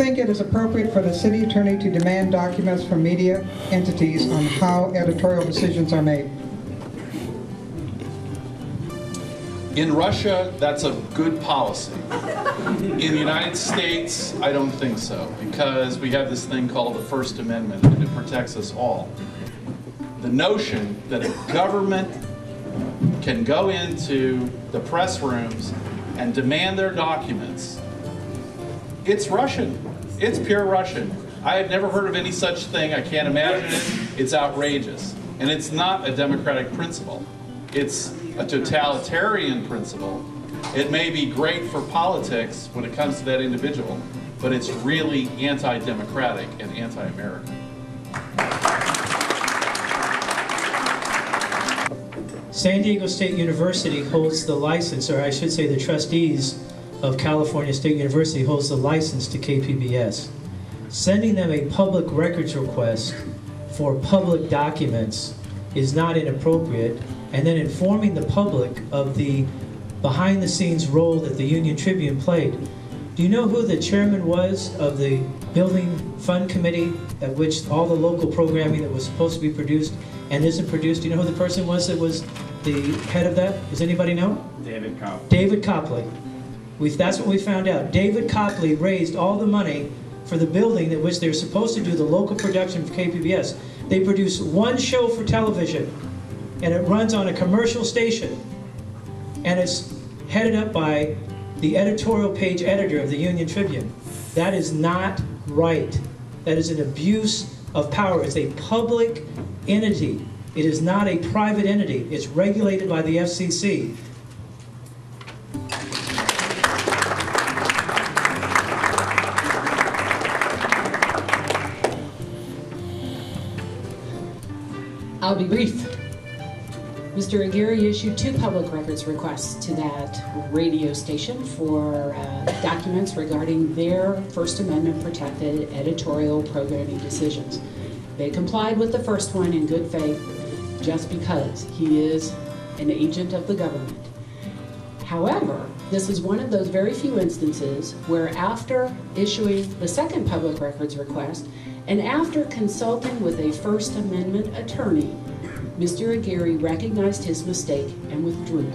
think it is appropriate for the city attorney to demand documents from media entities on how editorial decisions are made? In Russia, that's a good policy. In the United States, I don't think so, because we have this thing called the First Amendment, and it protects us all. The notion that a government can go into the press rooms and demand their documents, it's Russian. It's pure Russian. I have never heard of any such thing. I can't imagine it. It's outrageous. And it's not a democratic principle. It's a totalitarian principle. It may be great for politics when it comes to that individual, but it's really anti-democratic and anti-American. San Diego State University holds the license, or I should say the trustees of California State University holds the license to KPBS. Sending them a public records request for public documents is not inappropriate, and then informing the public of the behind-the-scenes role that the Union Tribune played. Do you know who the chairman was of the Building Fund Committee, at which all the local programming that was supposed to be produced and isn't produced? Do you know who the person was that was the head of that? Does anybody know? David Copley. David Copley. That's what we found out. David Copley raised all the money for the building at which they were supposed to do the local production for KPBS. They produce one show for television, and it runs on a commercial station, and it's headed up by the editorial page editor of the Union Tribune. That is not right. That is an abuse of power. It's a public entity. It is not a private entity. It's regulated by the FCC. I'll be brief. Mr. Aguirre issued 2 public records requests to that radio station for documents regarding their First Amendment protected editorial programming decisions. They complied with the first one in good faith just because he is an agent of the government. However, this is one of those very few instances where after issuing the second public records request and after consulting with a First Amendment attorney, Mr. Aguirre recognized his mistake and withdrew.